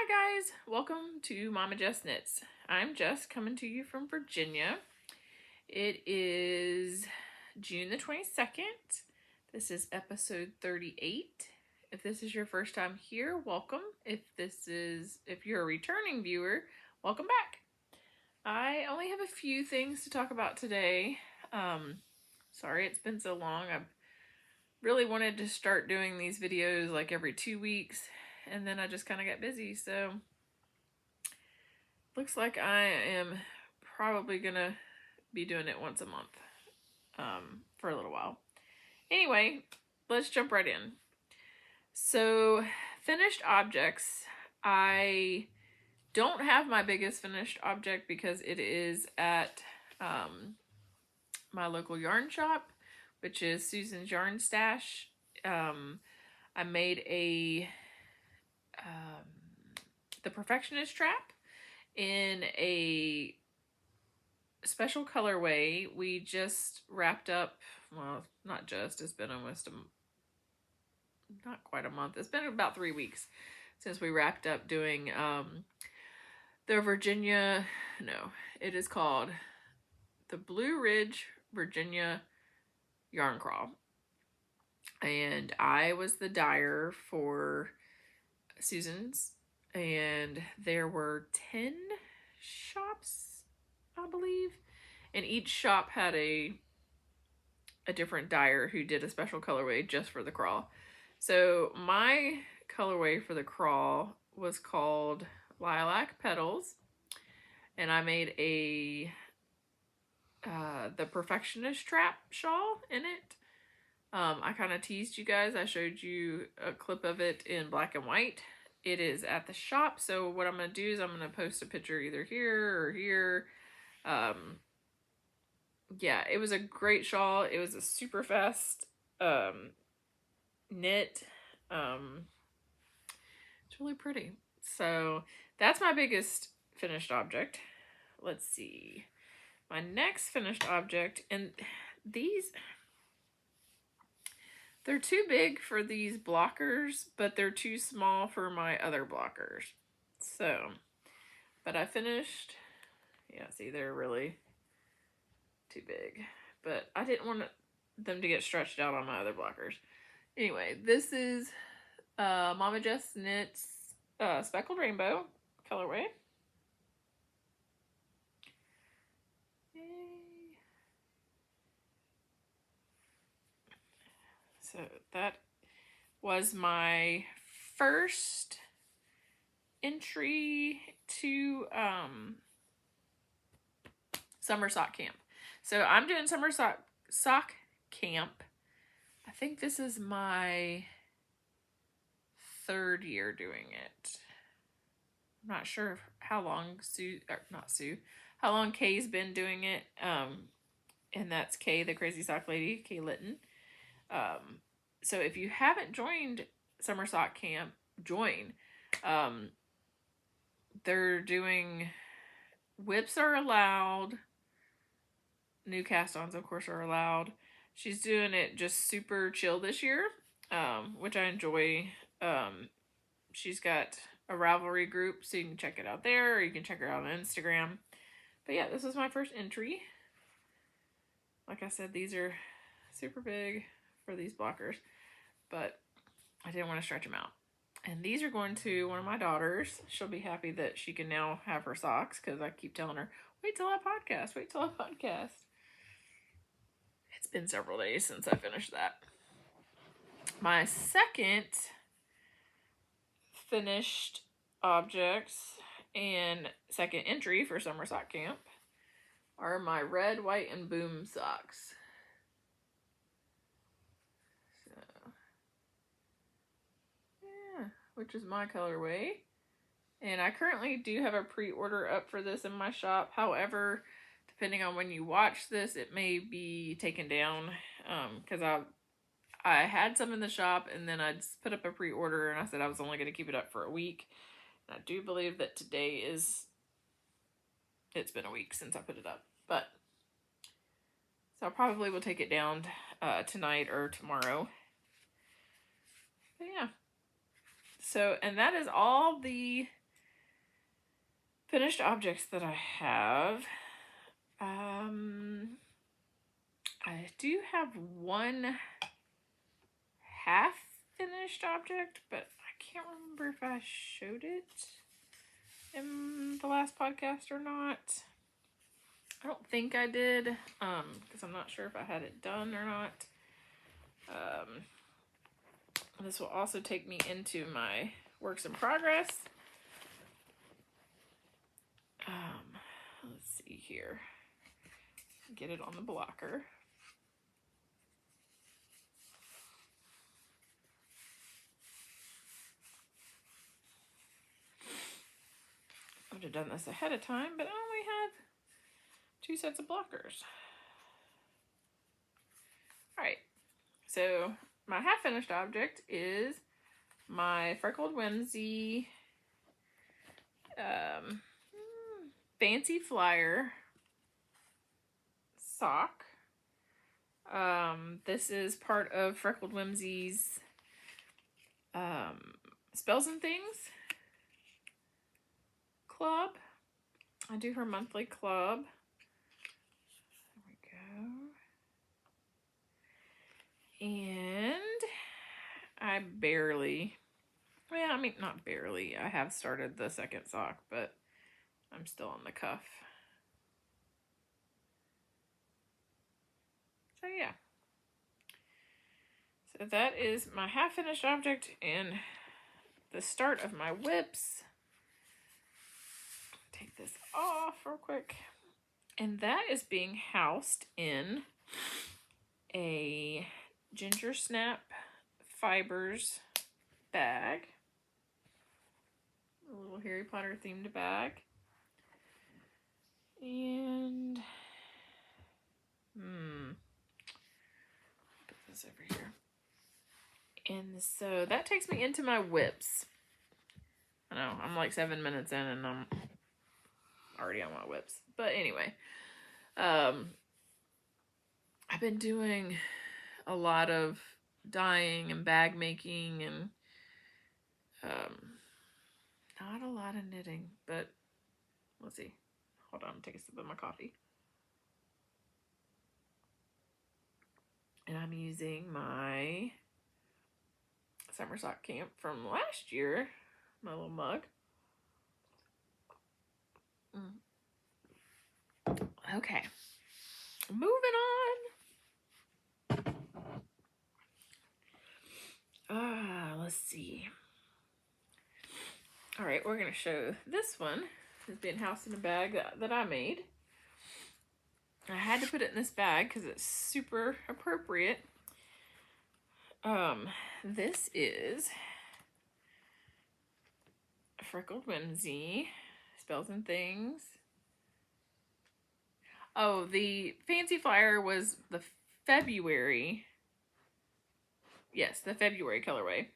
Hi guys, welcome to Momma Jess Knits. I'm Jess, coming to you from Virginia. It is June the 22nd. This is episode 38. If this is your first time here, welcome. If you're a returning viewer, welcome back. I only have a few things to talk about today. Sorry it's been so long. I've really wanted to start doing these videos like every 2 weeks, and then I just kind of got busy, so looks like I am probably gonna be doing it once a month for a little while. Anyway, let's jump right in. So, finished objects. I don't have my biggest finished object because it is at my local yarn shop, which is Susan's Yarn Stash. I made the Perfectionist Trap in a special colorway. We just wrapped up, well, not just, it's been almost not quite a month. It's been about 3 weeks since we wrapped up doing the Virginia, no, it is called the Blue Ridge Virginia Yarn Crawl. And I was the dyer for Susan's, and there were 10 shops, I believe, and each shop had a different dyer who did a special colorway just for the crawl. So my colorway for the crawl was called Lilac Petals, and I made the Perfectionist Trap shawl in it. I kind of teased you guys. I showed you a clip of it in black and white. It is at the shop, so what I'm going to do is I'm going to post a picture either here or here. Yeah, it was a great shawl. It was a super fast knit. It's really pretty. So that's my biggest finished object. Let's see. My next finished object, and they're too big for these blockers, but they're too small for my other blockers. So, but I finished, yeah, see, they're really too big. But I didn't want them to get stretched out on my other blockers. Anyway, this is Momma Jess Knits Speckled Rainbow colorway. So that was my first entry to summer sock camp. So I'm doing summer sock camp. I think this is my 3rd year doing it. I'm not sure how long how long Kay's been doing it. And that's Kay, the Crazy Sock Lady, Kay Litton. So if you haven't joined Summer Sock Camp, join. They're doing, whips are allowed. New cast-ons, of course, are allowed. She's doing it just super chill this year, which I enjoy. She's got a Ravelry group, so you can check it out there, or you can check her out on Instagram. But yeah, this was my first entry. Like I said, these are super big for these blockers, but I didn't want to stretch them out. And these are going to one of my daughters. She'll be happy that she can now have her socks, because I keep telling her, wait till I podcast, wait till I podcast. It's been several days since I finished that. My second finished objects and second entry for Summer Sock Camp are my red, white, and boom socks. So, yeah, which is my colorway. And I currently do have a pre-order up for this in my shop. However, depending on when you watch this, it may be taken down, because I had some in the shop, and then I just put up a pre-order, and I said I was only going to keep it up for a week. And I do believe that today it's been a week since I put it up. But, so I probably will take it down tonight or tomorrow. But yeah. So, and that is all the finished objects that I have. I do have one half finished object, but I can't remember if I showed it in the last podcast or not. I don't think I did, because I'm not sure if I had it done or not. This will also take me into my works in progress. Let's see here. Get it on the blocker. I would have done this ahead of time, but I only have 2 sets of blockers. Alright, so my half finished object is my Freckled Whimsy Fancy Flyer sock. This is part of Freckled Whimsy's Spells and Things club. I do her monthly club. There we go. And I barely, well, I mean, not barely. I have started the second sock, but I'm still on the cuff. So yeah. So that is my half-finished object and the start of my whips. Take this off real quick. And that is being housed in a Ginger Snap Fibers bag. A little Harry Potter themed bag. And put this over here. And so that takes me into my whips. I know, I'm like 7 minutes in and I'm already on my whips. But anyway, I've been doing a lot of dyeing and bag making and not a lot of knitting, but let's see. Hold on, take a sip of my coffee. And I'm using my summer sock camp from last year, my little mug. Okay, moving on. Let's see. All right, we're gonna show this one. It's being housed in a bag that I made. I had to put it in this bag because it's super appropriate. This is Freckled Whimsy, Spells and Things. Oh, the Fancy Flyer was the February. Yes, the February colorway.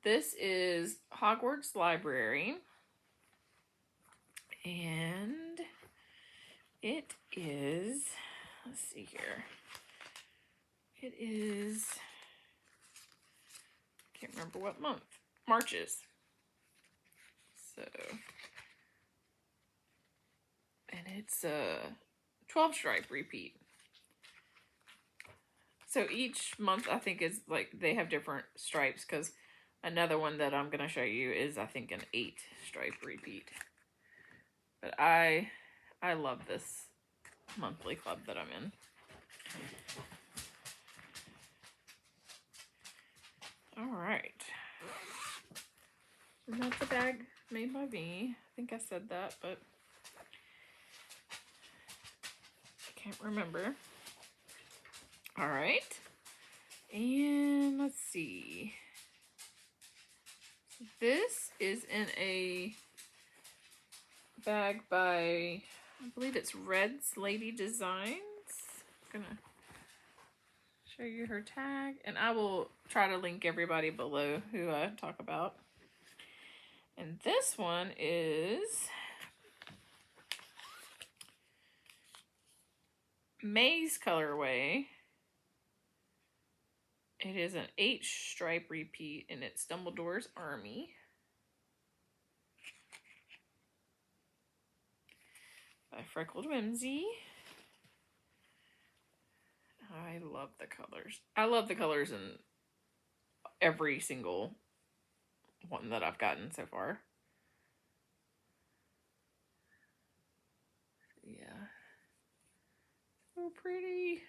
This is Hogwarts Library. And it is, let's see here. It is, I can't remember what month. Marches. So, and it's a 12 stripe repeat. So each month I think is like, they have different stripes because another one that I'm going to show you is I think an 8 stripe repeat. But I love this monthly club that I'm in. All right. And that's a bag made by me. I think I said that, but I can't remember. All right. And let's see. This is in a bag by, I believe it's Red's Lady Designs. I'm gonna show you her tag, and I will try to link everybody below who I talk about. And this one is May's colorway. It is an 8 stripe repeat, and it's Dumbledore's Army. by Freckled Whimsy. I love the colors. I love the colors in every single one that I've gotten so far. Yeah. So pretty.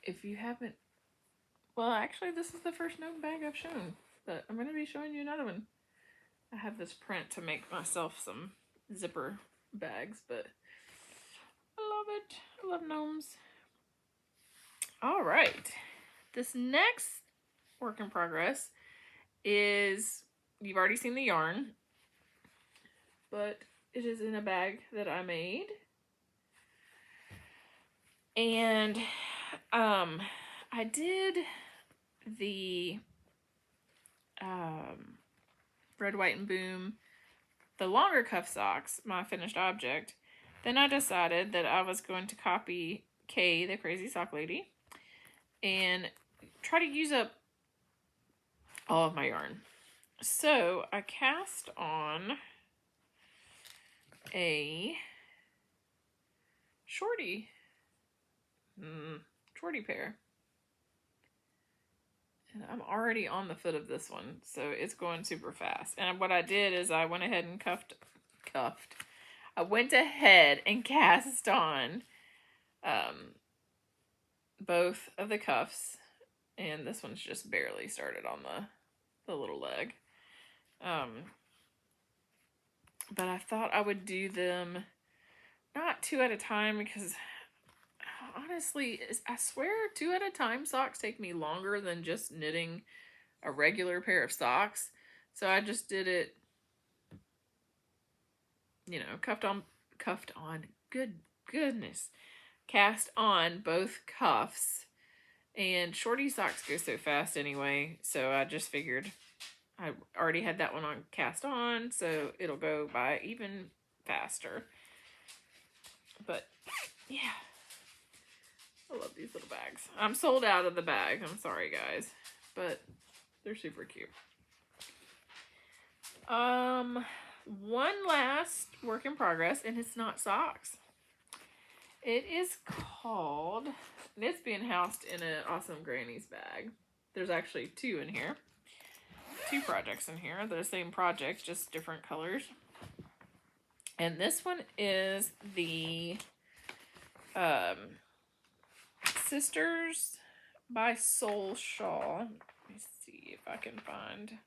If you haven't, well, actually, this is the first gnome bag I've shown, but I'm going to be showing you another one. I have this print to make myself some zipper bags, but I love it. I love gnomes. All right. This next work in progress is, you've already seen the yarn, but it is in a bag that I made. And I did the Red, White, and Boom, the longer cuff socks, my finished object. Then I decided that I was going to copy Kay, the Crazy Sock Lady, and try to use up all of my yarn. So I cast on a shortie pair. And I'm already on the foot of this one, so it's going super fast. And what I did is I went ahead and I went ahead and cast on both of the cuffs, and this one's just barely started on the little leg. But I thought I would do them not 2 at a time, because honestly, I swear 2 at a time socks take me longer than just knitting a regular pair of socks. So I just did it, you know, cast on both cuffs. And shorty socks go so fast anyway, so I just figured I already had that one on cast on, so it'll go by even faster. But yeah, I love these little bags. I'm sold out of the bag. I'm sorry, guys, but they're super cute. One last work in progress, and it's not socks. It is called, and it's being housed in an awesome granny's bag. There's actually 2 in here. 2 projects in here. They're the same project, just different colors. And this one is the Sisters by Soul shawl. Let me see if I can find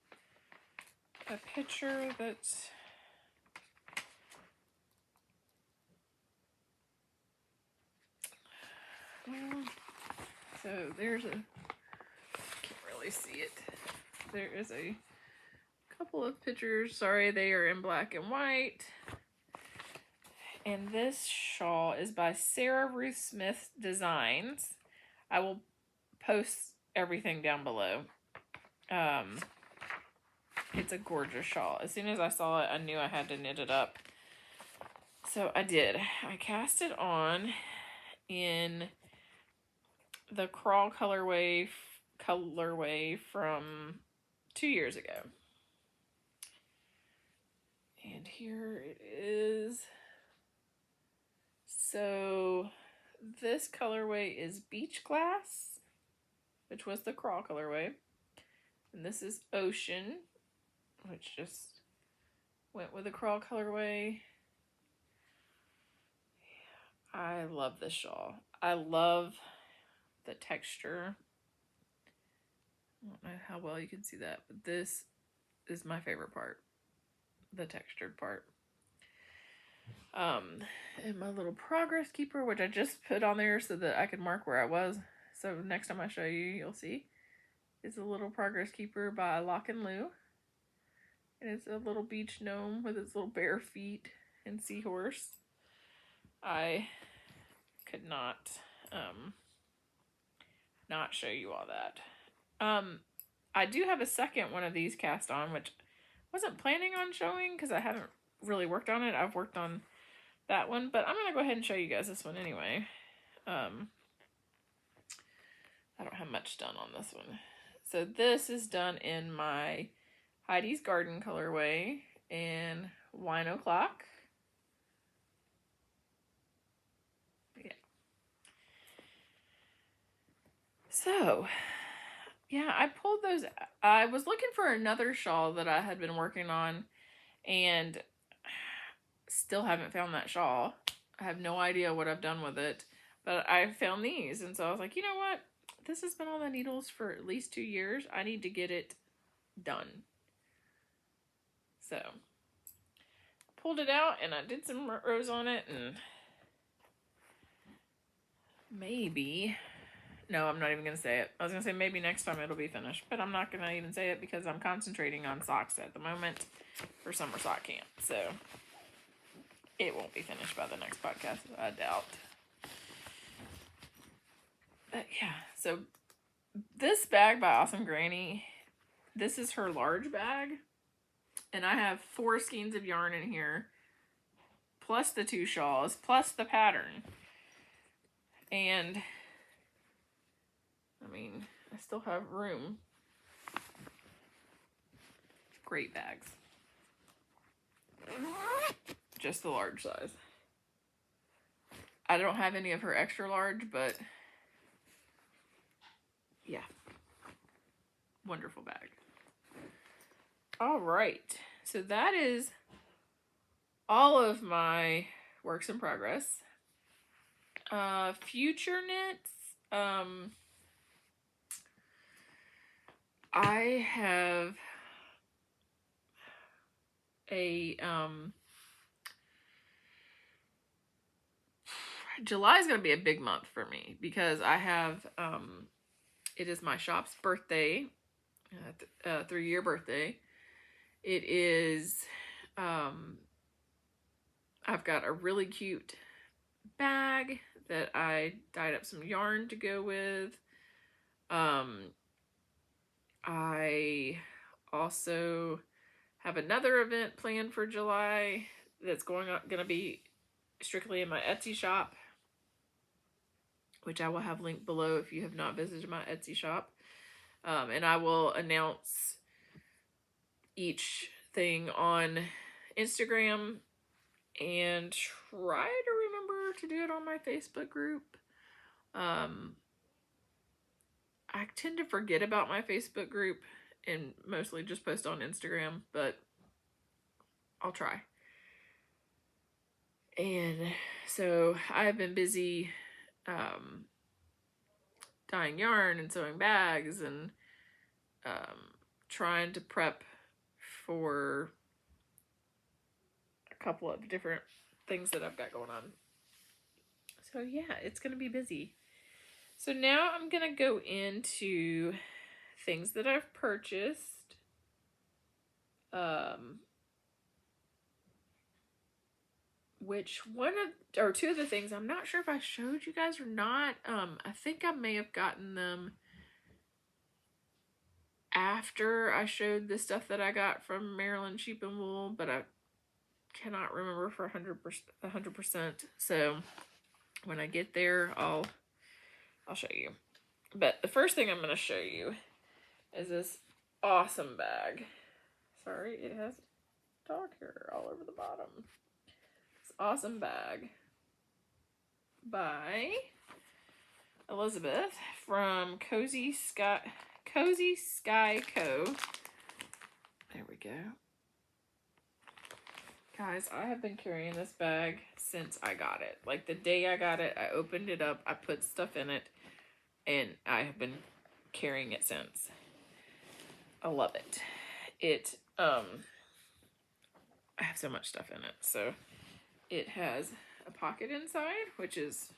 a picture that's... So there's a... Can't really see it. There is a couple of pictures. Sorry, they are in black and white. And this shawl is by Sarah Ruth Smith Designs. I will post everything down below. It's a gorgeous shawl. As soon as I saw it, I knew I had to knit it up. So I did. I cast it on in the Crawl colorway from 2 years ago. And here it is. So this colorway is Beach Glass, which was the Crawl colorway. And this is Ocean, which just went with the Crawl colorway. I love this shawl. I love the texture. I don't know how well you can see that, but this is my favorite part, the textured part. And my little progress keeper, which I just put on there so that I could mark where I was. So next time I show you, you'll see. It's a little progress keeper by Lock and Lou. And it's a little beach gnome with its little bare feet and seahorse. I could not show you all that. I do have a second one of these cast on, which I wasn't planning on showing because I haven't really worked on it. I've worked on that one, but I'm going to go ahead and show you guys this one anyway. I don't have much done on this one. So this is done in my Heidi's Garden colorway in Wine O'Clock. Yeah. So, yeah, I pulled those. I was looking for another shawl that I had been working on and still haven't found that shawl. I have no idea what I've done with it, but I found these. And so I was like, you know what? This has been on the needles for at least 2 years. I need to get it done. So pulled it out and I did some rows on it, and maybe, no, I'm not even going to say it. I was going to say maybe next time it'll be finished, but I'm not going to even say it because I'm concentrating on socks at the moment for summer sock camp. So it won't be finished by the next podcast, I doubt. But yeah, so this bag by Awesome Granny, this is her large bag. And I have 4 skeins of yarn in here, plus the 2 shawls, plus the pattern. And, I mean, I still have room. Great bags. Just the large size. I don't have any of her extra large, but yeah. Wonderful bag. All right. So that is all of my works in progress. Future knits. I have a July is going to be a big month for me because I have it is my shop's birthday, 3-year birthday. It is I've got a really cute bag that I dyed up some yarn to go with. I also have another event planned for July that's going to be strictly in my Etsy shop, which I will have linked below if you have not visited my Etsy shop. And I will announce each thing on Instagram and try to remember to do it on my Facebook group. I tend to forget about my Facebook group and mostly just post on Instagram, but I'll try. And so I've been busy dyeing yarn and sewing bags and trying to prep for a couple of different things that I've got going on. So yeah, it's going to be busy. So now I'm going to go into things that I've purchased. Which two of the things, I'm not sure if I showed you guys or not. I think I may have gotten them after I showed the stuff that I got from Maryland Sheep and Wool, but I cannot remember for 100%. So when I get there, I'll show you. But the first thing I'm going to show you is this awesome bag. Sorry, it has dog hair all over the bottom. This awesome bag by Elizabeth from Cozy Sky Co. There we go. Guys, I have been carrying this bag since I got it. Like the day I got it, I opened it up, I put stuff in it, and I have been carrying it since. I love it. I have so much stuff in it. So it has a pocket inside, which is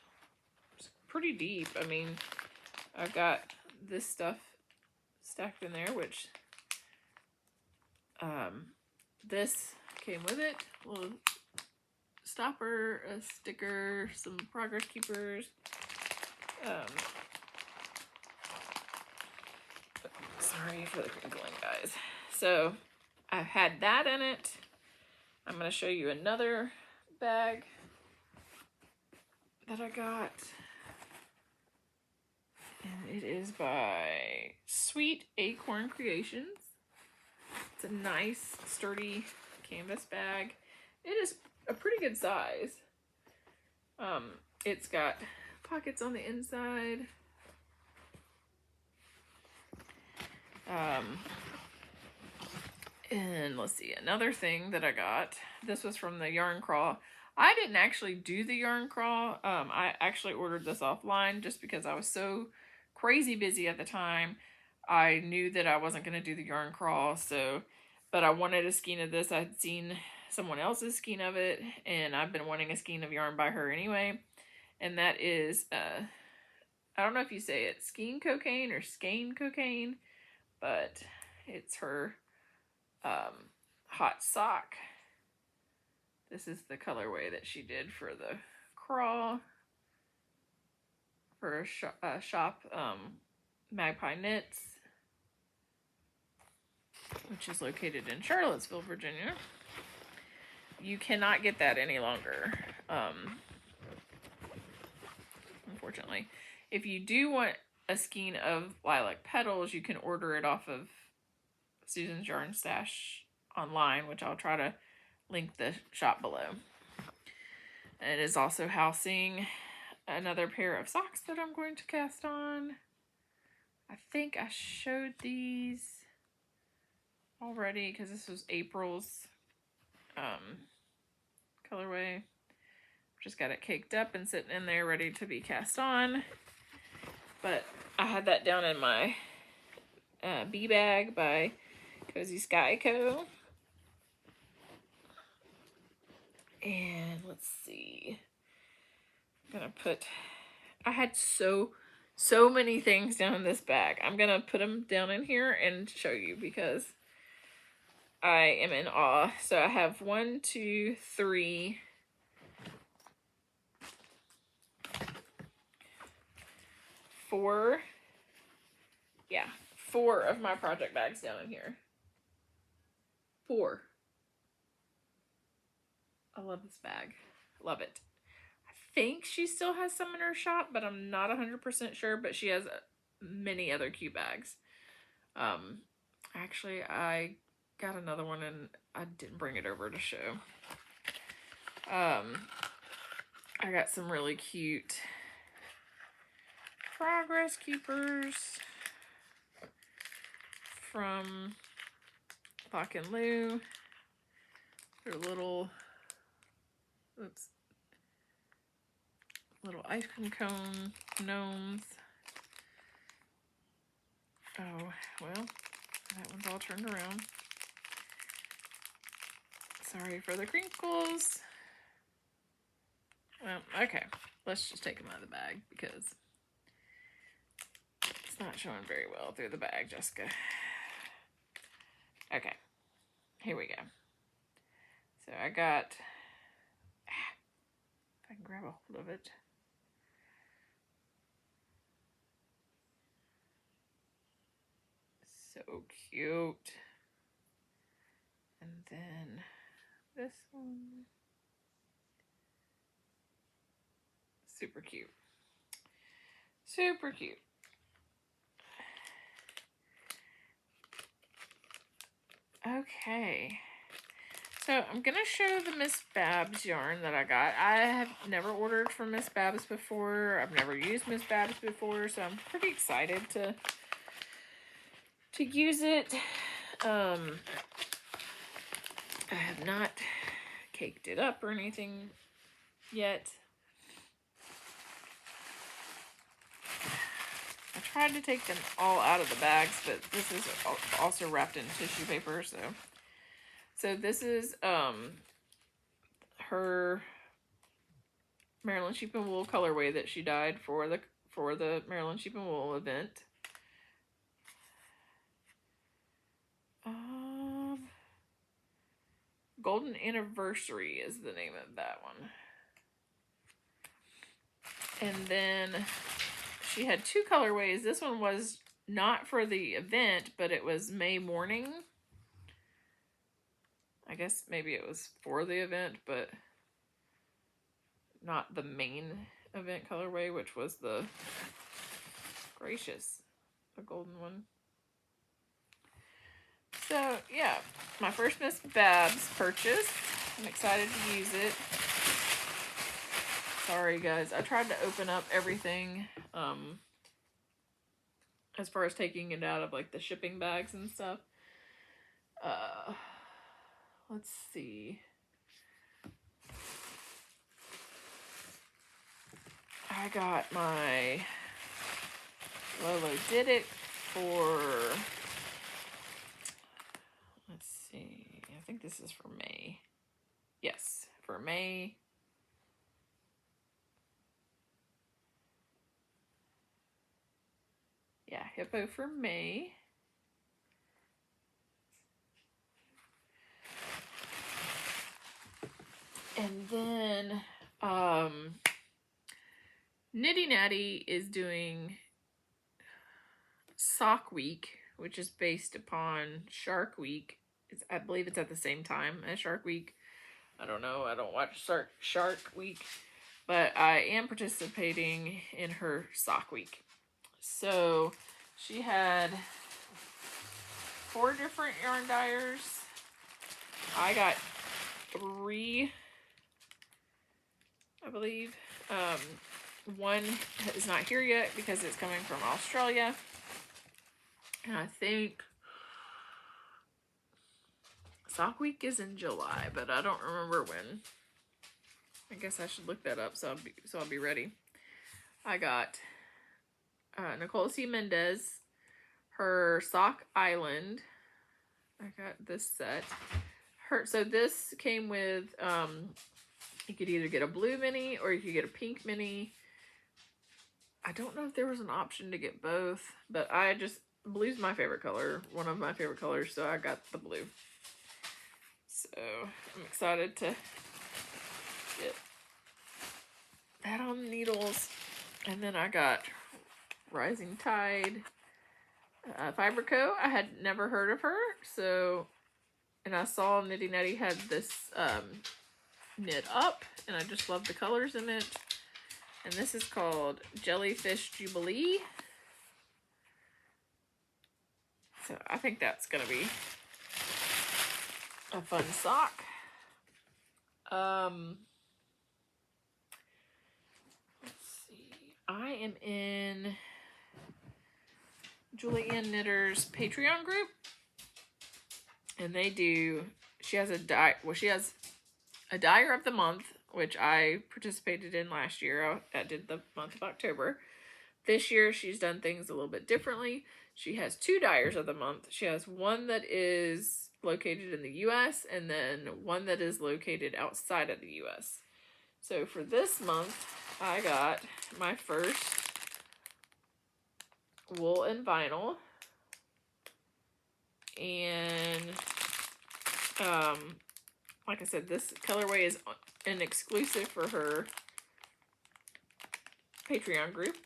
pretty deep. I mean, I've got this stuff stacked in there, which this came with it. A little stopper, a sticker, some progress keepers. Sorry for the crinkling, guys. So I've had that in it. I'm going to show you another bag that I got. And it is by Sweet Acorn Creations. It's a nice, sturdy canvas bag. It is a pretty good size. It's got pockets on the inside. And let's see, another thing that I got. This was from the yarn crawl. I didn't actually do the yarn crawl. I actually ordered this offline just because I was so crazy busy at the time. I knew that I wasn't going to do the yarn crawl, but I wanted a skein of this. I'd seen someone else's skein of it, and I've been wanting a skein of yarn by her anyway. And that is, I don't know if you say it skein cocaine or skein cocaine, but it's her hot sock. This is the colorway that she did for the crawl for shop Magpie Knits, which is located in Charlottesville, Virginia. You cannot get that any longer, unfortunately. If you do want a skein of Lilac Petals, you can order it off of Susan's Yarn Stash online, which I'll try to link the shop below. And it is also housing another pair of socks that I'm going to cast on. I think I showed these already because this was April's colorway. Just got it caked up and sitting in there ready to be cast on. But I had that down in my bee bag by Cozy Sky Co. And let's see. I'm gonna put, I had so many things down in this bag. I'm gonna put them down in here and show you because I am in awe. So I have 1, 2, 3, 4. Yeah, 4 of my project bags down in here. 4. I love this bag. Love it. I think she still has some in her shop, but I'm not 100% sure, but she has many other cute bags. Actually, I got another one and I didn't bring it over to show. I got some really cute Progress Keepers from Lock and Lou. They're little, oops, little ice cream cone gnomes. Oh, well, that one's all turned around. Sorry for the crinkles. Well, okay, let's just take them out of the bag because it's not showing very well through the bag, Jessica. Okay, here we go. So I got, if I can grab a hold of it. So cute. And then this one. Super cute. Super cute. Okay. So I'm going to show the Miss Babs yarn that I got. I have never ordered from Miss Babs before. I've never used Miss Babs before, so I'm pretty excited to use it. I have not caked it up or anything yet. I tried to take them all out of the bags, but this is also wrapped in tissue paper, so this is her Maryland Sheep and Wool colorway that she dyed for the Maryland Sheep and Wool event. Golden Anniversary is the name of that one. And then she had 2 colorways. This one was not for the event, but it was May Morning. I guess maybe it was for the event, but not the main event colorway, which was the gracious. A golden one. So, yeah. My first Miss Babs purchase. I'm excited to use it. Sorry, guys. I tried to open up everything, as far as taking it out of, like, the shipping bags and stuff. Let's see. I got my Lolo Did It for, let's see, I think this is for May. Yes, for May. Yeah, Hippo for May. And then, Nitty Natty is doing Sock Week, which is based upon Shark Week. I believe it's at the same time as Shark Week. I don't know. I don't watch Shark Week. But I am participating in her Sock Week. So she had 4 different yarn dyers. I got 3, I believe. One is not here yet because it's coming from Australia. And I think Sock Week is in July, but I don't remember when. I guess I should look that up so I'll be ready. I got Nicole C. Mendez, her Sock Island. I got this set. So this came with, you could either get a blue mini or you could get a pink mini. I don't know if there was an option to get both, but blue's my favorite color, one of my favorite colors, so I got the blue. So I'm excited to get that on needles. And then I got Rising Tide Fiber Co. I had never heard of her, so, and I saw Nitty Natty had this knit up, and I just love the colors in it. And this is called Jellyfish Jubilee. So I think that's gonna be a fun sock. Let's see. I am in Julianne Knitter's Patreon group, and she has a dyer of the month, which I participated in last year. I did the month of October. This year she's done things a little bit differently. She has 2 dyers of the month. She has one that is located in the US and then one that is located outside of the US. So for this month, I got my first wool and vinyl. And like I said, this colorway is an exclusive for her Patreon group.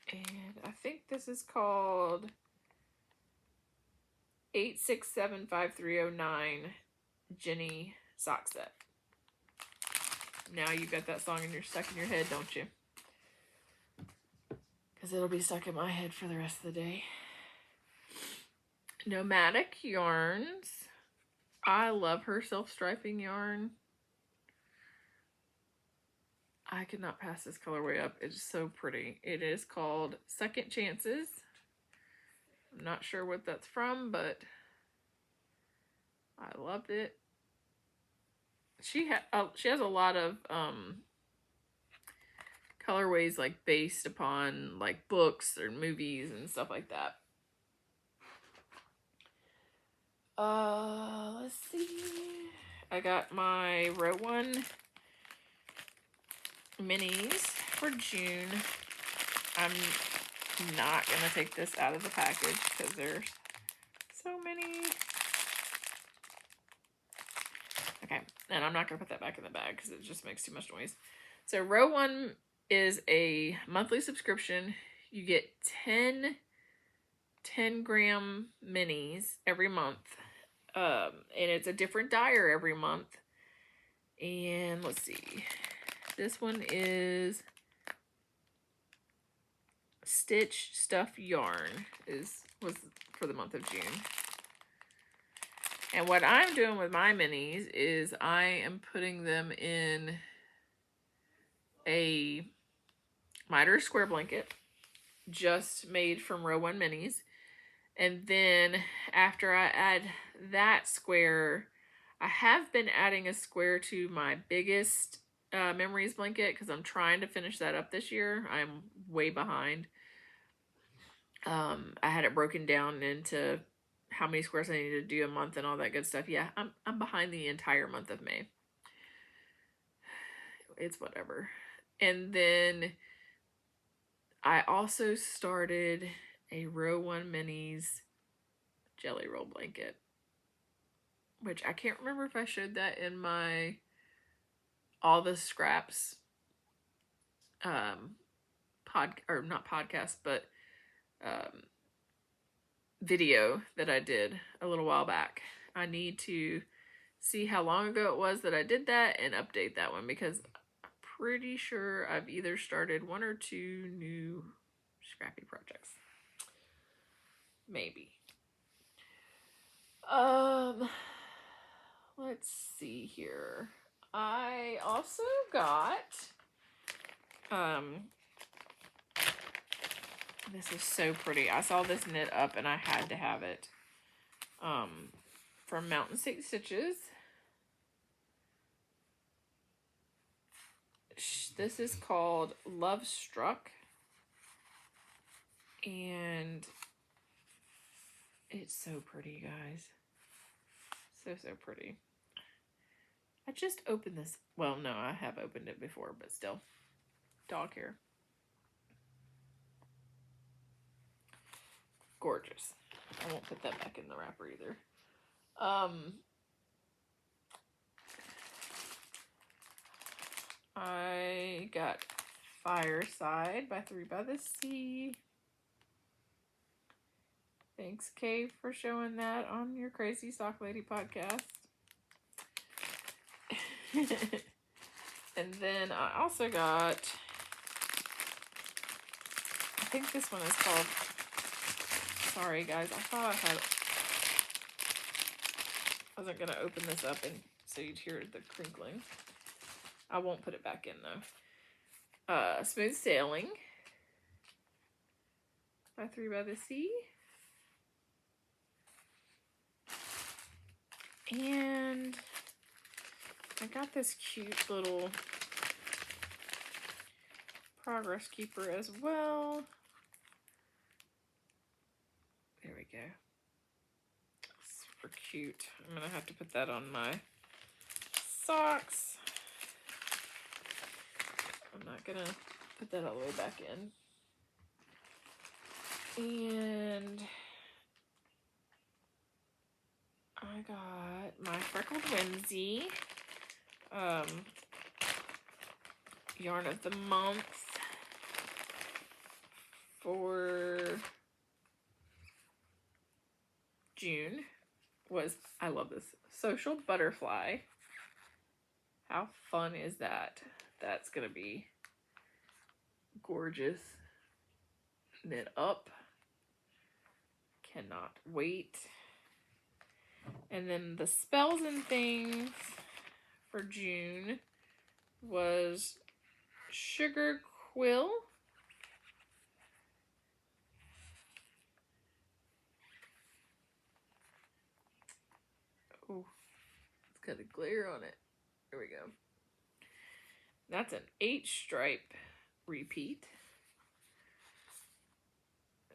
And I think this is called 8675309 Jenny sock set. Now you've got that song stuck in your head, don't you? Because it'll be stuck in my head for the rest of the day. Nomadic Yarns. I love her self-striping yarn. I could not pass this colorway up. It's so pretty. It is called Second Chances. I'm not sure what that's from, but I loved it. She has a lot of colorways like based upon like books or movies and stuff like that. Let's see. I got my RowOne minis for June. I'm not gonna take this out of the package because there's so many. Okay, and I'm not gonna put that back in the bag because it just makes too much noise. So RowOne is a monthly subscription. You get 10-gram minis every month. And it's a different dyer every month. And let's see. This one is stitch stuff yarn was for the month of June. And what I'm doing with my minis is I am putting them in a miter square blanket just made from RowOne minis. And then after I add that square, I have been adding a square to my biggest memories blanket because I'm trying to finish that up this year. I'm way behind. I had it broken down into how many squares I needed to do a month and all that good stuff. Yeah, I'm behind the entire month of May. It's whatever. And then I also started a RowOne Minis jelly roll blanket, which I can't remember if I showed that in my all the scraps not podcast, but video that I did a little while back. I need to see how long ago it was that I did that and update that one, because I'm pretty sure I've either started 1 or 2 new scrappy projects. Maybe. Let's see here. I also got this is so pretty. I saw this knit up and I had to have it. From Mountain Six Stitches. This is called Love Struck. And it's so pretty, guys. So pretty. I just opened this. Well, no, I have opened it before, but still. Dog hair. Gorgeous. I won't put that back in the wrapper either. I got Fireside by 3 by the Sea. Thanks, Kay, for showing that on your Crazy Sock Lady podcast. And then I also got, I think this one is called, sorry guys, I thought I wasn't going to open this up and so you'd hear the crinkling. I won't put it back in though. Smooth Sailing by 3 by the Sea. And I got this cute little progress keeper as well. There we go. Super cute. I'm gonna have to put that on my socks. I'm not gonna put that all the way back in. And I got my Freckled Whimsy yarn of the month for June was, I love this, Social Butterfly. How fun is that? That's gonna be gorgeous. Knit up. Cannot wait. And then the Spells and Things for June was Sugar Quill. Oh, it's got a glare on it. There we go. That's an 8-stripe repeat.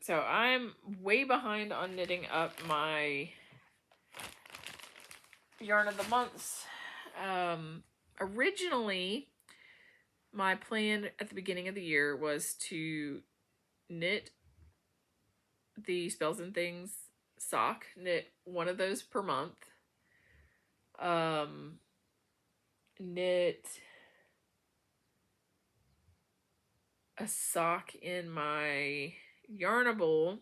So I'm way behind on knitting up my yarn of the months. Originally, my plan at the beginning of the year was to knit the Spells and Things sock, knit one of those per month, knit a sock in my Yarnable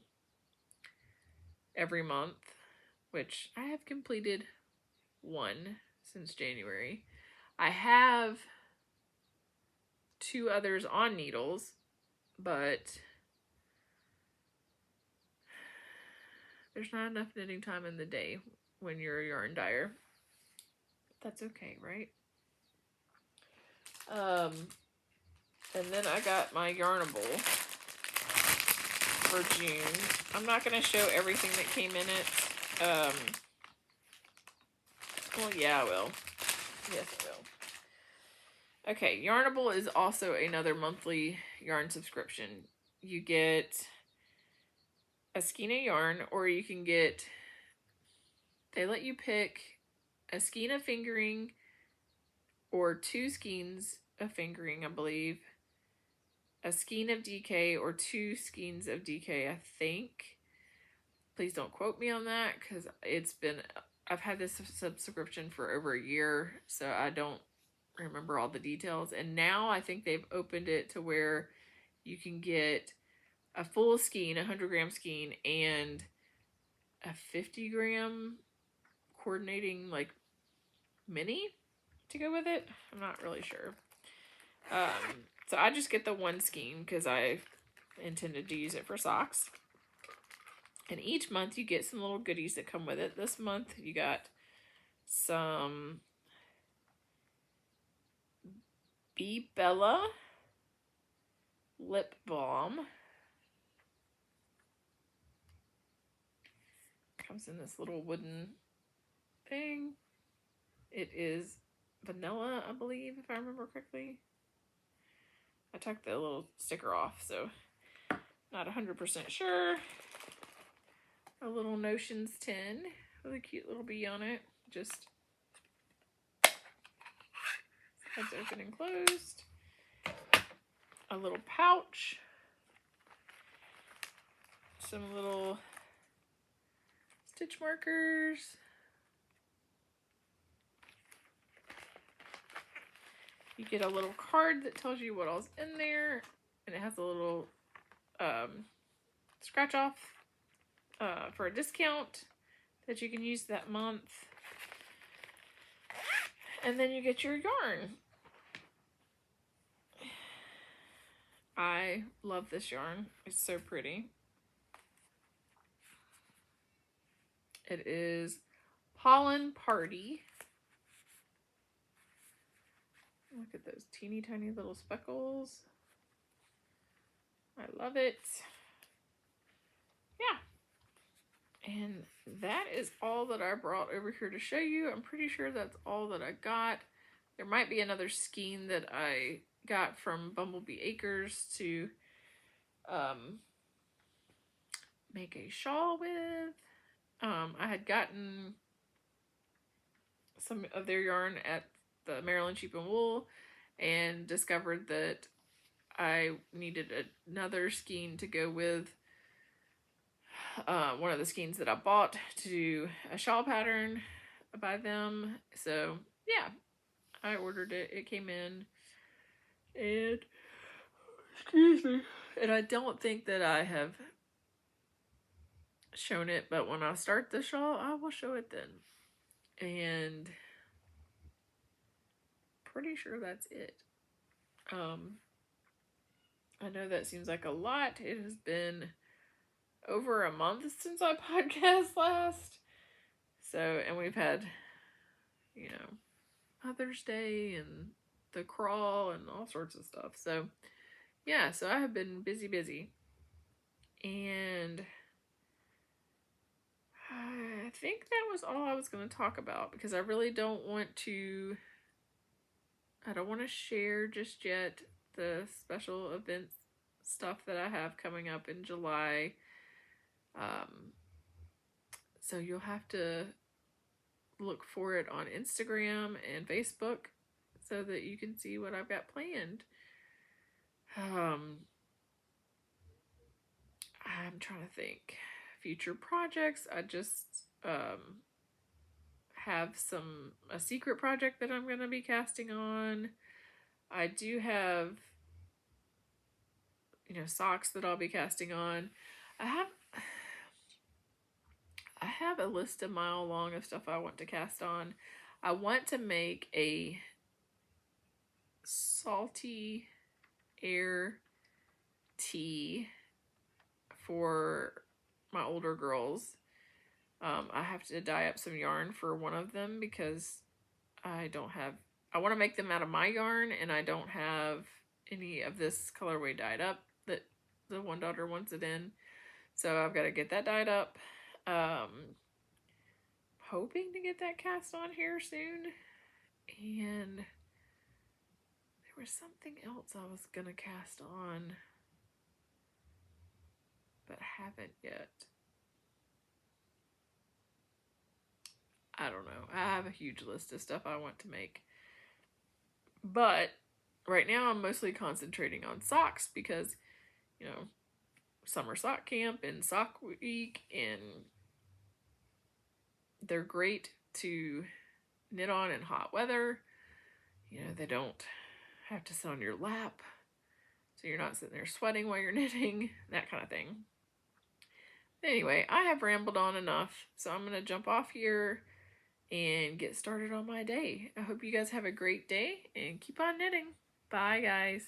every month, which I have completed 1 since January. I have 2 others on needles, but There's not enough knitting time in the day when you're a yarn dyer. That's okay, right? And then I got my Yarnable for June. I'm not going to show everything that came in it. Well, yeah, I will. Yes, I will. Okay, Yarnable is also another monthly yarn subscription. You get a skein of yarn, or you can get, they let you pick a skein of fingering or 2 skeins of fingering, I believe, a skein of DK or 2 skeins of DK, I think. Please don't quote me on that, because I've had this subscription for over a year, so I don't remember all the details. And now I think they've opened it to where you can get a full skein, 100-gram skein, and a 50-gram coordinating, like, mini to go with it. I'm not really sure. So I just get the 1 skein because I intended to use it for socks. And each month you get some little goodies that come with it. This month you got some Bee Bella lip balm. Comes in this little wooden thing. It is vanilla, I believe, if I remember correctly. I took the little sticker off, so not 100% sure. A little Notions tin with a cute little bee on it. Just heads open and closed. A little pouch. Some little stitch markers. You get a little card that tells you what all's in there, and it has a little scratch off for a discount that you can use that month. And then you get your yarn. I love this yarn. It's so pretty. It is Pollen Party. Look at those teeny tiny little speckles. I love it. Yeah. And that is all that I brought over here to show you. I'm pretty sure that's all that I got. There might be another skein that I got from Bumblebee Acres to make a shawl with. I had gotten some of their yarn at the Maryland Sheep and Wool and discovered that I needed another skein to go with one of the skeins that I bought to do a shawl pattern by them. So yeah, I ordered it. It came in, and excuse me, and I don't think that I have shown it, but when I start the shawl, I will show it then. And pretty sure that's it. I know that seems like a lot. It has been over a month since I podcast last. So, and we've had, you know, Mother's Day and the crawl and all sorts of stuff. So, yeah, so I have been busy. And I think that was all I was going to talk about, because I really don't want to, I don't want to share just yet the special events stuff that I have coming up in July. So you'll have to look for it on Instagram and Facebook so that you can see what I've got planned. I'm trying to think. Future projects. I just have a secret project that I'm going to be casting on. I do have, you know, socks that I'll be casting on. I have a list a mile long of stuff I want to cast on. I want to make a salty air tea for my older girls. I have to dye up some yarn for one of them because I want to make them out of my yarn, and I don't have any of this colorway dyed up that the one daughter wants it in. So I've got to get that dyed up. Hoping to get that cast on here soon. And there was something else I was going to cast on, but haven't yet. I don't know. I have a huge list of stuff I want to make. But right now I'm mostly concentrating on socks because, you know, summer sock camp and sock week, and they're great to knit on in hot weather. You know, they don't have to sit on your lap, so you're not sitting there sweating while you're knitting, that kind of thing. Anyway, I have rambled on enough, so I'm going to jump off here and get started on my day. I hope you guys have a great day and keep on knitting. Bye, guys.